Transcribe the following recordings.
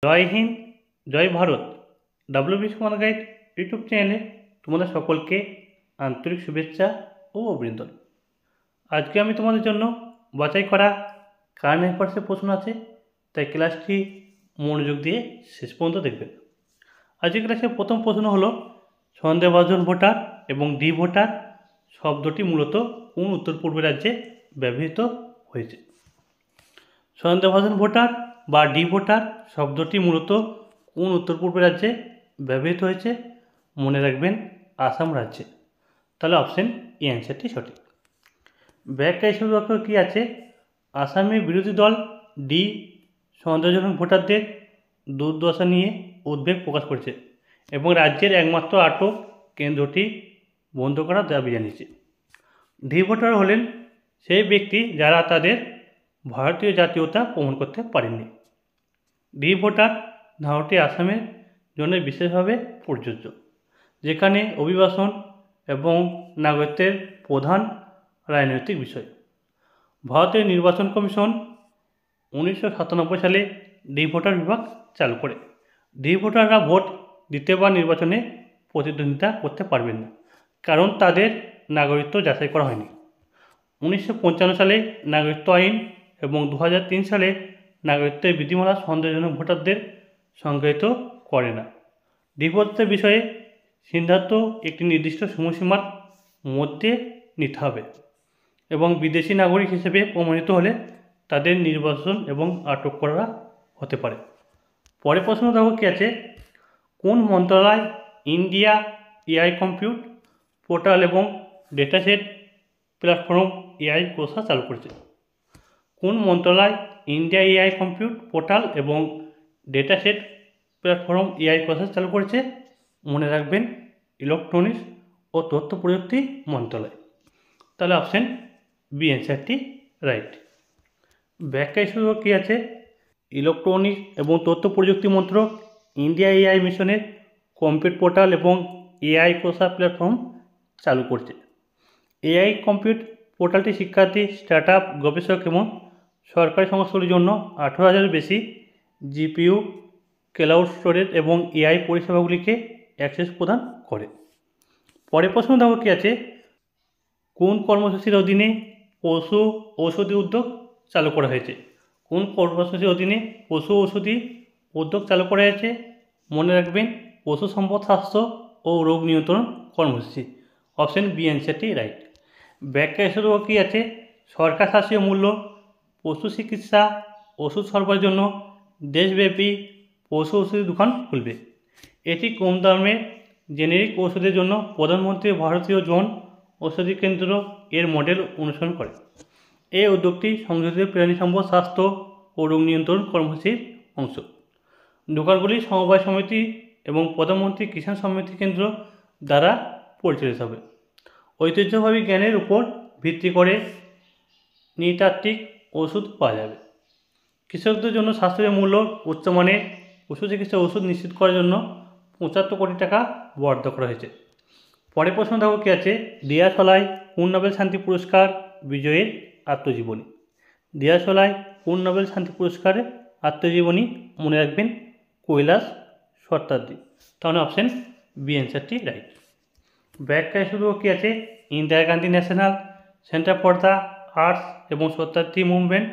জয় হিন্দ, জয় Bharat. WBC command guide YouTube চ্যানেলে তোমাদের সকলকে আন্তরিক শুভেচ্ছা ও অভিনন্দন। আজকে আমি তোমাদের জন্য বাছাই করা কারেন্ট অ্যাফেয়ার্সের প্রশ্ন আছে, তাই ক্লাসটি মনোযোগ দিয়ে শেষ পর্যন্ত দেখবেন। আজকের ক্লাসের প্রথম প্রশ্ন হলো, সন্দেহভাজন ভোটার এবং ডি ভোটার শব্দটি মূলত কোন উত্তর পূর্ব রাজ্যে ব্যবহৃত হয়েছে? সন্দেহভাজন ভোটার বা ডি ভোটার শব্দটি মূলত কোন উত্তর পূর্ব রাজ্যে ব্যবহৃত হয়েছে? মনে রাখবেন, আসাম রাজ্যে। তাহলে অপশন এ অ্যান্সারটি সঠিক। ব্যাখ্যা হিসেবে কী আছে? আসামের বিরোধী দল ডি সন্দেহজনক ভোটারদের দুর্দশা নিয়ে উদ্বেগ প্রকাশ করেছে এবং রাজ্যের একমাত্র আটক কেন্দ্রটি বন্ধ করার দাবি জানিয়েছে। ডি ভোটার হলেন সেই ব্যক্তি যারা তাদের ভারতীয় জাতীয়তা প্রমাণ করতে পারেননি। ডি ভোটার ধারণাটি আসামের জন্য বিশেষভাবে প্রযোজ্য, যেখানে অভিবাসন এবং নাগরিকত্বের প্রধান রাজনৈতিক বিষয়। ভারতের নির্বাচন কমিশন 1997 সালে ডি ভোটার বিভাগ চালু করে। ডি ভোটাররা ভোট দিতে বা নির্বাচনে প্রতিদ্বন্দ্বিতা করতে পারবেন না, কারণ তাদের নাগরিকত্ব যাচাই করা হয়নি। 1955 সালে নাগরিকত্ব আইন এবং 2003 সালে নাগরিকত্বের বিধিমালা সন্দেহজনক ভোটারদের সংজ্ঞায়িত করে না। ডি ভোটারদের বিষয়ে সিদ্ধান্ত একটি নির্দিষ্ট সময়সীমার মধ্যে নিতে হবে এবং বিদেশি নাগরিক হিসেবে প্রমাণিত হলে তাদের নির্বাচন এবং আটক করা হতে পারে। পরের প্রশ্ন দেখো কি আছে? কোন মন্ত্রণালয় ইন্ডিয়া এআই কম্পিউট পোর্টাল এবং ডেটাসেট প্ল্যাটফর্ম এআই কোষা চালু করেছে? কোন মন্ত্রণালয় ইন্ডিয়া এআই কম্পিউট পোর্টাল এবং ডেটাসেট প্ল্যাটফর্ম এআই কোষা চালু করেছে? মনে রাখবেন, ইলেকট্রনিক্স ও তথ্য প্রযুক্তি মন্ত্রণালয়। তাহলে অপশন বি অ্যান্সারটি রাইট। ব্যাখ্যা হিসেবে কী আছে? ইলেকট্রনিক্স এবং তথ্য প্রযুক্তি মন্ত্রক ইন্ডিয়া এআই মিশনের কম্পিউট পোর্টাল এবং এআই কোষা প্ল্যাটফর্ম চালু করছে। এআই কম্পিউট পোর্টালটি শিক্ষার্থী, স্টার্ট আপ, গবেষক এবং সরকারি সংস্থাগুলির জন্য 18,000-এর বেশি জিপিইউ, ক্লাউড স্টোরেজ এবং এআই পরিষেবাগুলিকে অ্যাক্সেস প্রদান করে। পরের প্রশ্ন দেখো কী আছে? কোন কর্মসূচির অধীনে পশু ঔষধি উদ্যোগ চালু করা হয়েছে? কোন কর্মসূচির অধীনে পশু ঔষধি উদ্যোগ চালু করা হয়েছে? মনে রাখবেন, পশু সম্পদ স্বাস্থ্য ও রোগ নিয়ন্ত্রণ কর্মসূচি। অপশন বি অ্যান্সারটি রাইট। ব্যাখ্যা হিসেবে কী আছে? সরকার শাসীয় মূল্য পশু চিকিৎসা ওষুধ সরবরাহের জন্য দেশব্যাপী পশু ওষুধের দোকান খুলবে। এটি কম দামে জেনেরিক ওষুধের জন্য প্রধানমন্ত্রী ভারতীয় জন ঔষধি কেন্দ্র এর মডেল অনুসরণ করে। এই উদ্যোগটি সংযোজিত প্রাণী সম্পদ স্বাস্থ্য ও রোগ নিয়ন্ত্রণ কর্মসূচির অংশ। দোকানগুলি সমবায় সমিতি এবং প্রধানমন্ত্রী কিষাণ সমৃদ্ধি কেন্দ্র দ্বারা পরিচালিত হবে। ঐতিহ্যবাহী জ্ঞানের উপর ভিত্তি করে নৃতাত্ত্বিক ওষুধ পাওয়া যাবে। কৃষকদের জন্য সাশ্রয়ী মূল্য উচ্চমানের পশু চিকিৎসা ওষুধ নিশ্চিত করার জন্য 75 কোটি টাকা বরাদ্দ করা হয়েছে। পরের প্রশ্ন দেখো কী আছে? দিয়াশলাই কোন নোবেল শান্তি পুরস্কার বিজয়ীর আত্মজীবনী? দিয়াশলাই কোন নোবেল শান্তি পুরস্কারের আত্মজীবনী? মনে রাখবেন, কৈলাস সত্যার্থী। তাহলে অপশন বি অ্যান্সারটি রাইট। ব্যাখ্যা হিসেবে কী আছে? Indira Gandhi National Centre for the Arts এবং Satyarthi Movement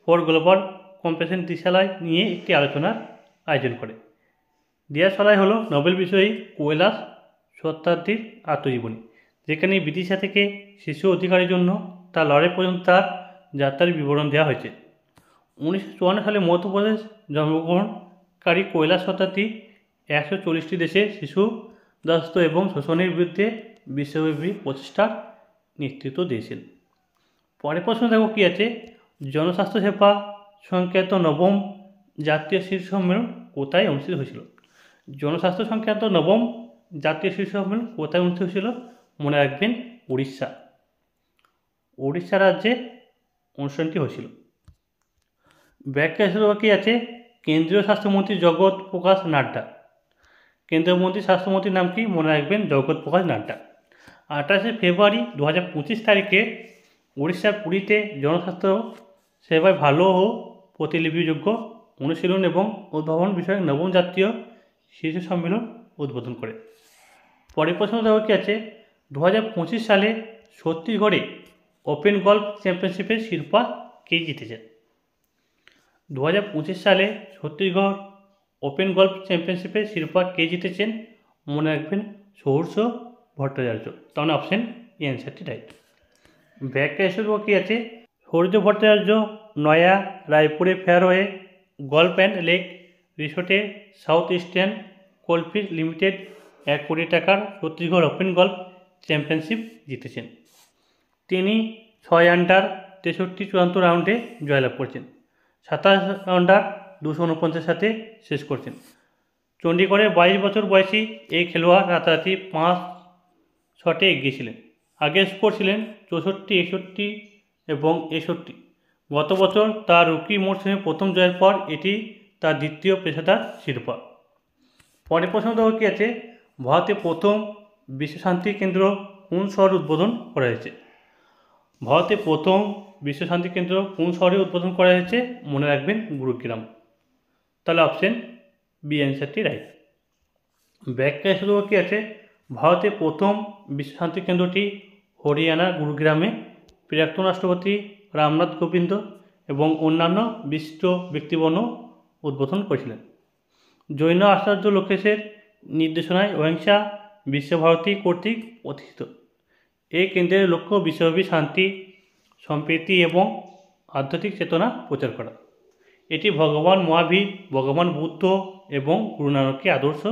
for Global Compassion দিয়াশলাই নিয়ে একটি আলোচনার আয়োজন করে। দিয়াশলাই হলো নোবেল বিজয়ী কৈলাস সত্যার্থীর আত্মজীবনী, যেখানে বিদিশা থেকে শিশু অধিকারের জন্য তার লড়াই পর্যন্ত তার যাত্রার বিবরণ দেওয়া হয়েছে। 1954 সালে মধ্যপ্রদেশ জন্মগ্রহণকারী কৈলাস সত্যার্থী 140টি দেশে শিশু দাসত্ব এবং শোষণের বিরুদ্ধে বিশ্বব্যাপী প্রচেষ্টার নেতৃত্ব দিয়েছিলেন। পরের প্রশ্ন দেখো কী আছে? জনস্বাস্থ্য সেবা সংক্রান্ত নবম জাতীয় শীর্ষ সম্মেলন কোথায় অনুষ্ঠিত হয়েছিল? জনস্বাস্থ্য সংক্রান্ত নবম জাতীয় শীর্ষ সম্মেলন কোথায় অনুষ্ঠিত হয়েছিল? মনে রাখবেন, উড়িষ্যা রাজ্যে অনুষ্ঠানটি হয়েছিল। ব্যাখ্যা হিসেবে কী আছে? কেন্দ্রীয় স্বাস্থ্যমন্ত্রী জগৎ প্রকাশ নাড্ডা। কেন্দ্রীয় মন্ত্রী স্বাস্থ্যমন্ত্রীর নাম কি? মনে রাখবেন, জগৎ প্রকাশ নাড্ডা। 28 ফেব্রুয়ারি 2025 তারিখে উড়িষ্যার পুরীতে জনস্বাস্থ্য সেবায় ভালো ও প্রতিলিপিযোগ্য অনুশীলন এবং উদ্ভাবন বিষয়ক নবম জাতীয় শীর্ষ সম্মেলন উদ্বোধন করে। পরের প্রশ্ন দেওয়া কি আছে, 2025 সালে ছত্তিশগড়ে ওপেন গল্ফ চ্যাম্পিয়নশিপের শিরোপা কে জিতেছেন? 2025 সালে ছত্তিশগড় ওপেন গল্ফ চ্যাম্পিয়নশিপের শিরোপা কে জিতেছেন? মনে রাখবেন সহর্ষ ভট্টাচার্য। তাহলে অপশন এ অ্যান্সারটি রাইট। ব্যাখ্যা এসে কি আছে, সৌর্য ভট্টাচার্য নয়া রায়পুরে ফেয়ারওয়ে গল্ফ অ্যান্ড লেক রিসোর্টে সাউথ ইস্টার্ন কোলফিল্ড লিমিটেড 1 কোটি টাকার ছত্তিশগড় ওপেন গল্ফ চ্যাম্পিয়নশিপ জিতেছেন। তিনি 6 আন্ডার 63 চূড়ান্ত রাউন্ডে জয়লাভ করেছেন। 27 আন্ডার 249 সাথে শেষ করছেন। চণ্ডীগড়ে 22 বছর বয়সী এই খেলোয়াড় রাতারাতি 5 শটে এগিয়েছিলেন। আগের স্কোর ছিলেন 64, 61 এবং 61। গত বছর তার রুকি মরসুমে প্রথম জয়ের পর এটি তার দ্বিতীয় পেশাদার শিরোপা। পরের প্রশ্ন দেওয়া কি আছে, ভারতে প্রথম বিশ্ব শান্তি কেন্দ্র কোন শহরে উদ্বোধন করা হয়েছে? ভারতে প্রথম বিশ্ব শান্তি কেন্দ্র কোন শহরে উদ্বোধন করা হয়েছে? মনে রাখবেন গুরুগ্রাম। তাহলে অপশন বি অ্যান্সারটি রাইট। ব্যাখ্যা শুধু কি আছে, ভারতে প্রথম বিশ্ব শান্তি কেন্দ্রটি হরিয়ানার গুরুগ্রামে প্রাক্তন রাষ্ট্রপতি রামনাথ কোবিন্দ এবং অন্যান্য বিশিষ্ট ব্যক্তিবর্গ উদ্বোধন করেছিলেন। জৈন আচার্য লোকেশের নির্দেশনায় অহিংসা বিশ্বভারতী কর্তৃক প্রতিষ্ঠিত। এই কেন্দ্রের লক্ষ্য বিশ্বব্যাপী শান্তি, সম্প্রীতি এবং আধ্যাত্মিক চেতনা প্রচার করা। এটি ভগবান মহাবীর, ভগবান বুদ্ধ এবং গুরু নানকের আদর্শ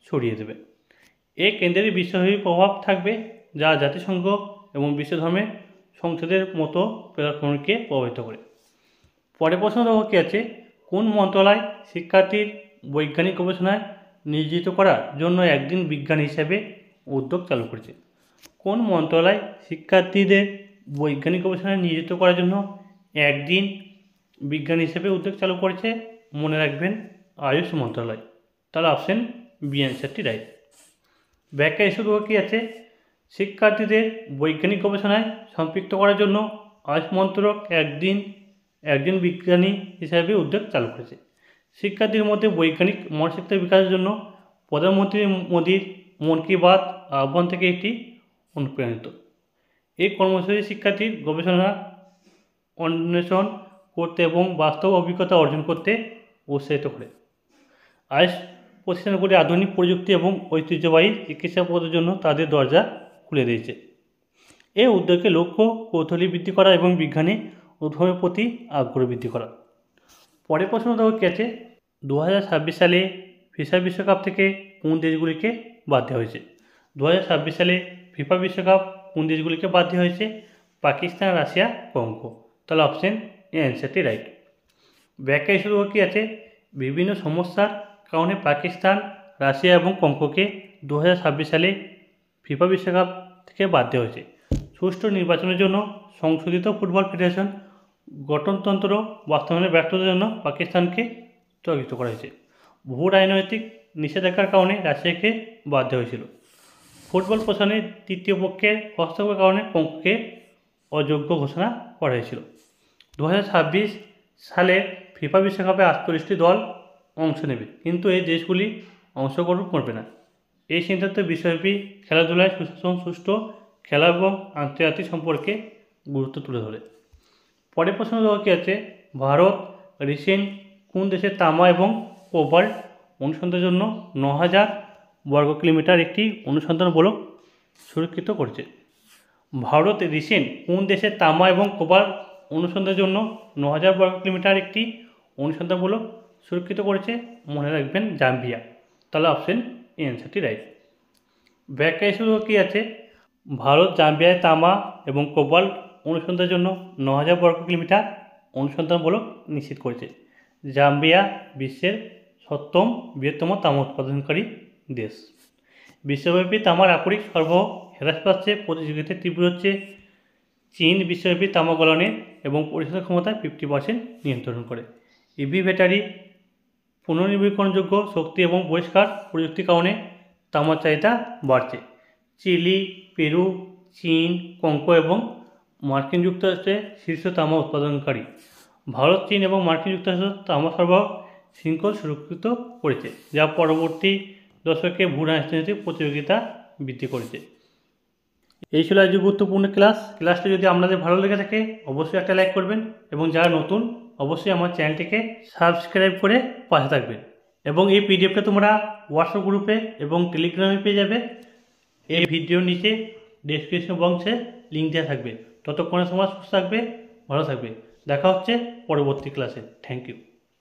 ছড়িয়ে দেবে। এই কেন্দ্রের বিশ্বব্যাপী প্রভাব থাকবে, যা জাতিসংঘ এবং বিশ্বধর্মের সংসদের মতো প্ল্যাটফর্মকে প্রভাবিত করে। পরের প্রশ্ন কি আছে, কোন মন্ত্রণালয় শিক্ষার্থীর বৈজ্ঞানিক গবেষণায় নিয়োজিত করার জন্য একদিন বিজ্ঞানী হিসেবে উদ্যোগ চালু করেছে? কোন মন্ত্রণালয় শিক্ষার্থীদের বৈজ্ঞানিক গবেষণায় নিয়োজিত করার জন্য একদিন বিজ্ঞানী হিসেবে উদ্যোগ চালু করেছে? মনে রাখবেন আয়ুষ মন্ত্রণালয়। তাহলে অপশন বি অ্যান্সারটি রাইট। ব্যাখ্যা এসে কি আছে, শিক্ষার্থীদের বৈজ্ঞানিক গবেষণায় সম্পৃক্ত করার জন্য আয়ুষ মন্ত্রক একজন বিজ্ঞানী হিসাবে উদ্যোগ চালু করেছে। শিক্ষার্থীর মধ্যে বৈজ্ঞানিক মানসিকতা বিকাশের জন্য প্রধানমন্ত্রী মোদীর মন কি বাত আহ্বান থেকে এটি অনুপ্রাণিত। এই কর্মসূচি শিক্ষার্থীর গবেষণা অন্বেষণ করতে এবং বাস্তব অভিজ্ঞতা অর্জন করতে উৎসাহিত করে। আয়ুষ প্রতিষ্ঠানগুলি আধুনিক প্রযুক্তি এবং ঐতিহ্যবাহী চিকিৎসা পদ্ধতির জন্য তাদের দরজা খুলে দিয়েছে। এই উদ্যোগের লক্ষ্য কৌতূহলী বৃদ্ধি করা এবং বিজ্ঞানী উদ্ভাবনের প্রতি আগ্রহ বৃদ্ধি করা। পরের প্রশ্ন দেওয়া কি আছে, 2026 সালে ফিফা বিশ্বকাপ থেকে কোন দেশগুলিকে বাদ দেওয়া হয়েছে? 2026 সালে ফিফা বিশ্বকাপ কোন দেশগুলিকে বাদ দেওয়া হয়েছে? Pakistan, Russia, Congo. তাহলে অপশন এ অ্যান্সারটি রাইট। ব্যাখ্যা হিসেবে কি আছে, বিভিন্ন সমস্যার কারণে পাকিস্তান, রাশিয়া এবং কঙ্গোকে 2026 সালে ফিফা বিশ্বকাপ থেকে বাদ দেওয়া হয়েছে। সুষ্ঠু নির্বাচনের জন্য সংশোধিত ফুটবল ফেডারেশন গঠনতন্ত্র বাস্তবায়নের ব্যর্থতার জন্য পাকিস্তানকে স্থগিত করা হয়েছে। ভূ রাজনৈতিক নিষেধাজ্ঞার কারণে রাশিয়াকে বাদ দেওয়া হয়েছিল। ফুটবল প্রশাসনের তৃতীয় পক্ষের হস্তক্ষেপের কারণে কঙ্গোকে অযোগ্য ঘোষণা করা হয়েছিল। 2026 সালে ফিফা বিশ্বকাপে 48টি দল অংশ নেবে, কিন্তু এই দেশগুলি অংশগ্রহণ করবে না। এই সিদ্ধান্ত বিশ্বব্যাপী খেলাধুলায় সুশাসন, সুষ্ঠু খেলা এবং আন্তর্জাতিক সম্পর্কে গুরুত্ব তুলে ধরে। পরের প্রশ্ন কি আছে, ভারত রিসেন্ট কোন দেশের তামা এবং কোবাল্ট অনুসন্ধানের জন্য 9000 বর্গ কিলোমিটার একটি অনুসন্ধানমূলক সুরক্ষিত করেছে? ভারত রিসেন্ট কোন দেশের তামা এবং কোবাল্ট অনুসন্ধানের জন্য 9000 বর্গ কিলোমিটার একটি অনুসন্ধানমূলক সুরক্ষিত করেছে? মনে রাখবেন জাম্বিয়া। তাহলে অপশন এ অ্যান্সারটি রাইট। ব্যাখ্যা হিসেবে কী আছে, ভারত জাম্বিয়ায় তামা এবং কোবাল্ট অনুসন্ধানের জন্য 9000 বর্গ কিলোমিটার অনুসন্ধানমূলক নিশ্চিত করেছে। জাম্বিয়া বিশ্বের 7ম বৃহত্তম তামা উৎপাদনকারী দেশ। বিশ্বব্যাপী তামার আকরিক সরবরাহ হ্রাস পাচ্ছে, প্রতিযোগিতা তীব্র হচ্ছে। চীন বিশ্বব্যাপী তামা গলনের এবং পরিশোধন ক্ষমতা 50% নিয়ন্ত্রণ করে। ইভি ব্যাটারি, পুনর্নবীকরণযোগ্য শক্তি এবং পরিষ্কার প্রযুক্তির কারণে তামার চাহিদা বাড়ছে। চিলি, পেরু, চীন, কঙ্গো এবং মার্কিন যুক্তরাষ্ট্রের শীর্ষ তামা উৎপাদনকারী। ভারত, চীন এবং মার্কিন যুক্তরাষ্ট্র তামা সরবরাহ শৃঙ্খল সুরক্ষিত করেছে, যা পরবর্তী দশকে ভ্রূণ রাজনৈতিক প্রতিযোগিতা বৃদ্ধি করেছে। এই ছিল আজকে গুরুত্বপূর্ণ ক্লাসটি যদি আপনাদের ভালো লেগে থাকে অবশ্যই একটা লাইক করবেন, এবং যারা নতুন অবশ্যই আমার চ্যানেলটিকে সাবস্ক্রাইব করে পাশে থাকবেন। এবং এই পিডিএফটা তোমরা হোয়াটসঅ্যাপ গ্রুপে এবং টেলিগ্রামে পেয়ে যাবে। এই ভিডিওর নিচে ডেসক্রিপশন বক্সে লিঙ্ক দেওয়া থাকবে। ততক্ষণে তোমরা সুস্থ থাকবে, ভালো থাকবে। দেখা হচ্ছে পরবর্তী ক্লাসে। Thank you.